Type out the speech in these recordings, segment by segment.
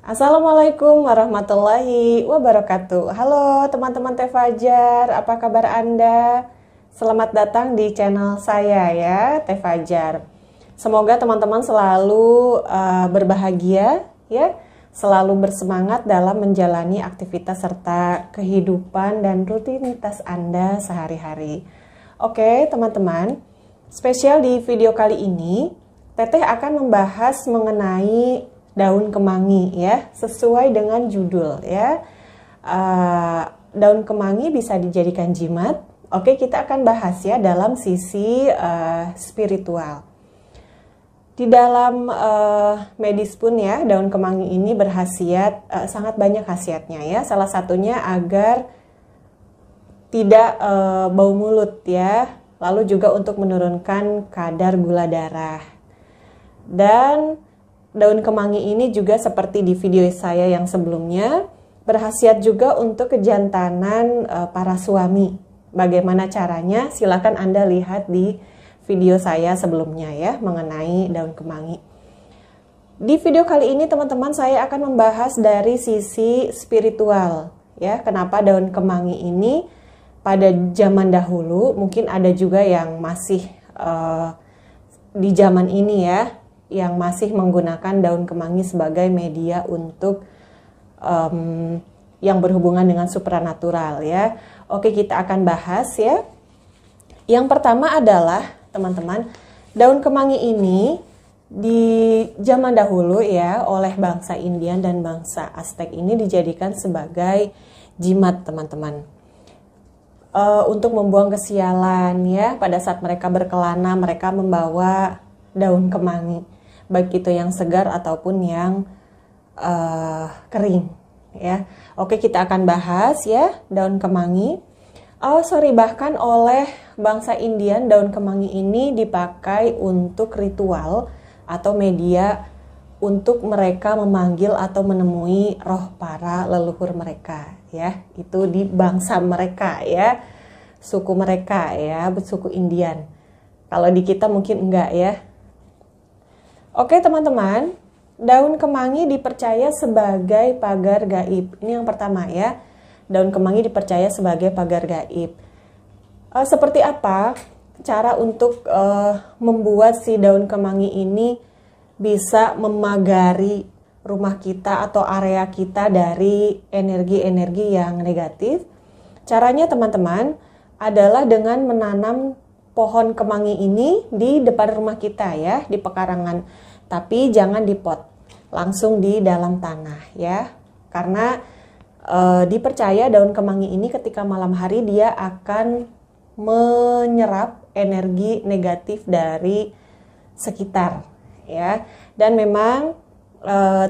Assalamualaikum warahmatullahi wabarakatuh. Halo teman-teman Teh Fajar, apa kabar Anda? Selamat datang di channel saya ya, Teh Fajar. Semoga teman-teman selalu berbahagia ya, selalu bersemangat dalam menjalani aktivitas serta kehidupan dan rutinitas Anda sehari-hari. Oke teman-teman, spesial di video kali ini, Teteh akan membahas mengenai daun kemangi ya, sesuai dengan judul ya. Daun kemangi bisa dijadikan jimat. Oke, kita akan bahas ya dalam sisi spiritual. Di dalam medis pun ya, daun kemangi ini berkhasiat, sangat banyak khasiatnya ya. Salah satunya agar tidak bau mulut ya. Lalu juga untuk menurunkan kadar gula darah. Dan daun kemangi ini juga seperti di video saya yang sebelumnya, berkhasiat juga untuk kejantanan para suami. Bagaimana caranya? Silakan Anda lihat di video saya sebelumnya ya, mengenai daun kemangi. Di video kali ini teman-teman saya akan membahas dari sisi spiritual ya. Kenapa daun kemangi ini pada zaman dahulu, mungkin ada juga yang masih di zaman ini ya, yang masih menggunakan daun kemangi sebagai media untuk yang berhubungan dengan supranatural ya. Oke, kita akan bahas ya. Yang pertama adalah teman-teman, daun kemangi ini di zaman dahulu ya oleh bangsa Indian dan bangsa Aztec ini dijadikan sebagai jimat teman-teman. Untuk membuang kesialan ya, pada saat mereka berkelana mereka membawa daun kemangi, baik itu yang segar ataupun yang kering ya. Oke, kita akan bahas ya daun kemangi. Bahkan oleh bangsa Indian daun kemangi ini dipakai untuk ritual atau media untuk mereka memanggil atau menemui roh para leluhur mereka ya. Itu di bangsa mereka ya, suku mereka ya, suku Indian. Kalau di kita mungkin enggak ya. Oke teman-teman, daun kemangi dipercaya sebagai pagar gaib. Ini yang pertama ya, daun kemangi dipercaya sebagai pagar gaib. Seperti apa cara untuk membuat si daun kemangi ini bisa memagari rumah kita atau area kita dari energi-energi yang negatif? Caranya teman-teman adalah dengan menanam pohon kemangi ini di depan rumah kita ya, di pekarangan. Tapi jangan di pot, langsung di dalam tanah ya. Karena dipercaya daun kemangi ini ketika malam hari dia akan menyerap energi negatif dari sekitar ya. Dan memang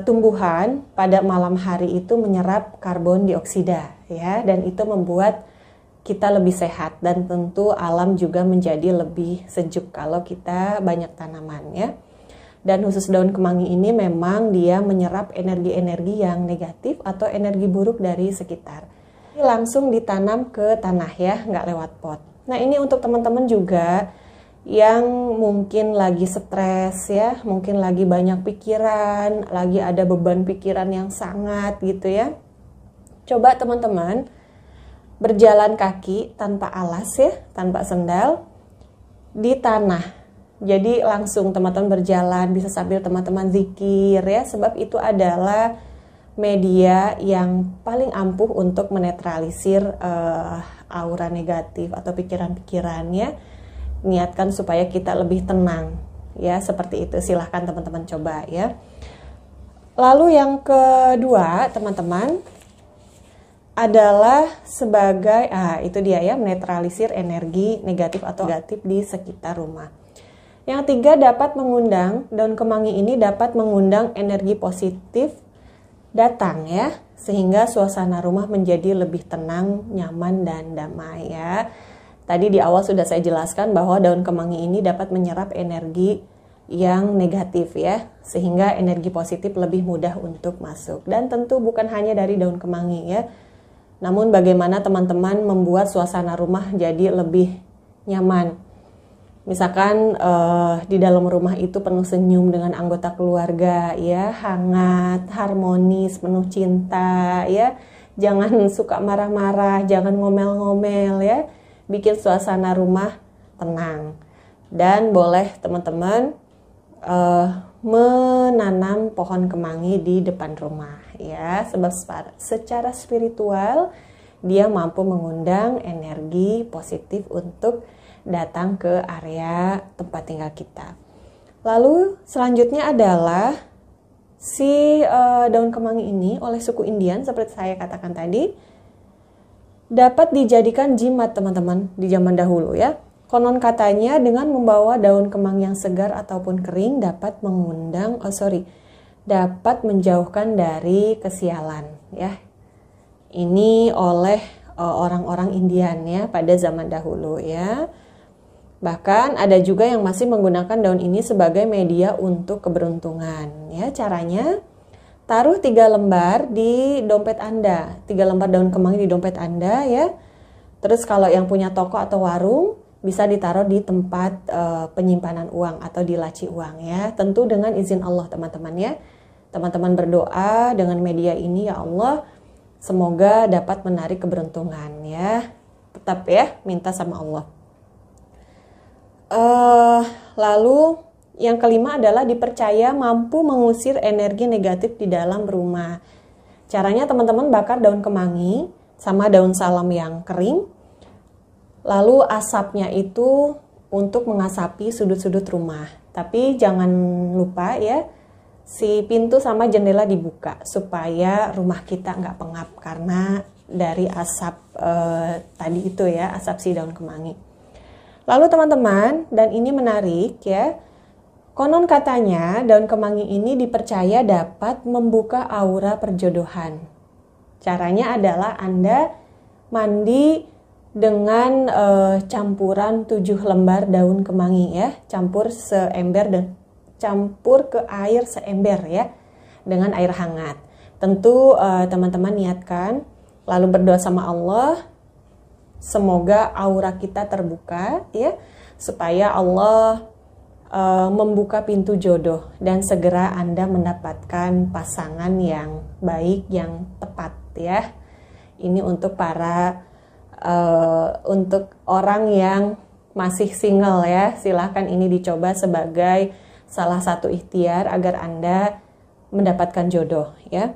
tumbuhan pada malam hari itu menyerap karbon dioksida ya, dan itu membuat kita lebih sehat dan tentu alam juga menjadi lebih sejuk kalau kita banyak tanaman ya. Dan khusus daun kemangi ini memang dia menyerap energi-energi yang negatif atau energi buruk dari sekitar. Ini langsung ditanam ke tanah ya, nggak lewat pot. Nah ini untuk teman-teman juga yang mungkin lagi stres ya, mungkin lagi banyak pikiran, lagi ada beban pikiran yang sangat gitu ya. Coba teman-teman berjalan kaki tanpa alas ya, tanpa sendal di tanah. Jadi langsung teman-teman berjalan, bisa sambil teman-teman zikir ya, sebab itu adalah media yang paling ampuh untuk menetralisir aura negatif atau pikiran-pikirannya. Niatkan supaya kita lebih tenang ya, seperti itu. Silahkan teman-teman coba ya. Lalu yang kedua teman-teman adalah sebagai itu dia ya, menetralisir energi negatif atau negatif di sekitar rumah. Yang tiga, dapat mengundang, daun kemangi ini dapat mengundang energi positif datang ya, sehingga suasana rumah menjadi lebih tenang, nyaman dan damai ya. Tadi di awal sudah saya jelaskan bahwa daun kemangi ini dapat menyerap energi yang negatif ya, sehingga energi positif lebih mudah untuk masuk. Dan tentu bukan hanya dari daun kemangi ya, namun bagaimana teman-teman membuat suasana rumah jadi lebih nyaman. Misalkan di dalam rumah itu penuh senyum dengan anggota keluarga, ya, hangat, harmonis, penuh cinta, ya. Jangan suka marah-marah, jangan ngomel-ngomel, ya. Bikin suasana rumah tenang. Dan boleh teman-teman menanam pohon kemangi di depan rumah, ya. Sebab secara spiritual dia mampu mengundang energi positif untuk datang ke area tempat tinggal kita. Lalu selanjutnya adalah si daun kemangi ini oleh suku Indian seperti saya katakan tadi dapat dijadikan jimat teman-teman di zaman dahulu, ya. Konon katanya dengan membawa daun kemangi yang segar ataupun kering dapat dapat menjauhkan dari kesialan, ya. Ini oleh orang-orang Indian, ya, pada zaman dahulu, ya. Bahkan ada juga yang masih menggunakan daun ini sebagai media untuk keberuntungan, ya. Caranya taruh 3 lembar di dompet Anda, 3 lembar daun kemangi di dompet Anda, ya. Terus kalau yang punya toko atau warung bisa ditaruh di tempat penyimpanan uang atau di laci uang, ya. Tentu dengan izin Allah, teman-teman, ya. Teman-teman berdoa dengan media ini, ya Allah, semoga dapat menarik keberuntungan, ya. Tetap, ya, minta sama Allah. Lalu yang kelima adalah dipercaya mampu mengusir energi negatif di dalam rumah. Caranya teman-teman bakar daun kemangi sama daun salam yang kering. Lalu asapnya itu untuk mengasapi sudut-sudut rumah. Tapi jangan lupa, ya, si pintu sama jendela dibuka supaya rumah kita nggak pengap karena dari asap tadi itu, ya, asap si daun kemangi. Lalu teman-teman, dan ini menarik, ya, konon katanya daun kemangi ini dipercaya dapat membuka aura perjodohan. Caranya adalah Anda mandi dengan campuran 7 lembar daun kemangi, ya, campur ke air seember, ya, dengan air hangat. Tentu teman-teman niatkan, lalu berdoa sama Allah. Semoga aura kita terbuka, ya, supaya Allah membuka pintu jodoh dan segera Anda mendapatkan pasangan yang baik, yang tepat, ya. Ini untuk untuk orang yang masih single, ya. Silahkan ini dicoba sebagai salah satu ikhtiar agar Anda mendapatkan jodoh, ya.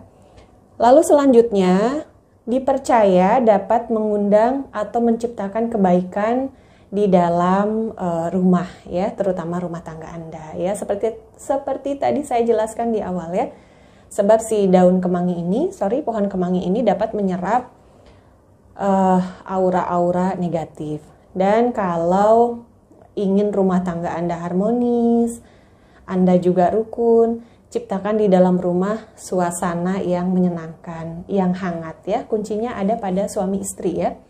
Lalu selanjutnya dipercaya dapat mengundang atau menciptakan kebaikan di dalam rumah, ya, terutama rumah tangga Anda, ya, seperti tadi saya jelaskan di awal, ya. Sebab si pohon kemangi ini dapat menyerap aura-aura negatif. Dan kalau ingin rumah tangga Anda harmonis, Anda juga rukun, ciptakan di dalam rumah suasana yang menyenangkan, yang hangat, ya. Kuncinya ada pada suami istri, ya.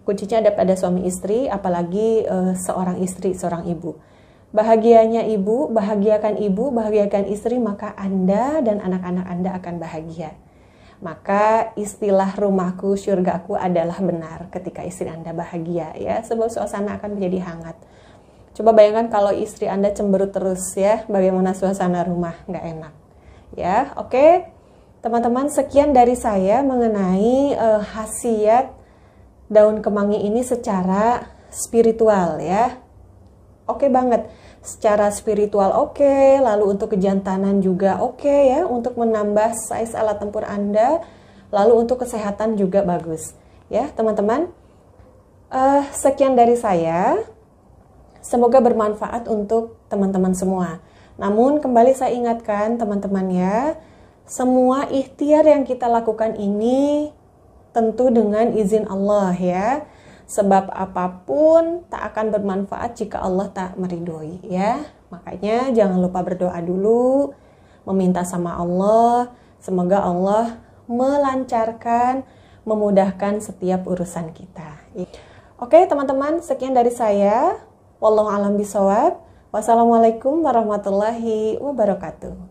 Kuncinya ada pada suami istri, apalagi seorang istri, seorang ibu. Bahagiakan ibu, bahagiakan istri, maka Anda dan anak-anak Anda akan bahagia. Maka istilah rumahku, syurgaku adalah benar ketika istri Anda bahagia, ya. Sebab suasana akan menjadi hangat. Coba bayangkan kalau istri Anda cemberut terus, ya, bagaimana suasana rumah, nggak enak, ya. Oke, teman-teman, sekian dari saya mengenai khasiat daun kemangi ini secara spiritual, ya. Oke banget, secara spiritual oke, lalu untuk kejantanan juga oke, ya, untuk menambah size alat tempur Anda, lalu untuk kesehatan juga bagus, ya, teman-teman. Sekian dari saya. Semoga bermanfaat untuk teman-teman semua. Namun kembali saya ingatkan teman-teman, ya, semua ikhtiar yang kita lakukan ini tentu dengan izin Allah, ya. Sebab apapun tak akan bermanfaat jika Allah tak meridhoi, ya. Makanya jangan lupa berdoa dulu, meminta sama Allah, semoga Allah melancarkan, memudahkan setiap urusan kita. Oke, teman-teman, sekian dari saya. Wallahu a'lam bishawab. Wassalamualaikum warahmatullahi wabarakatuh.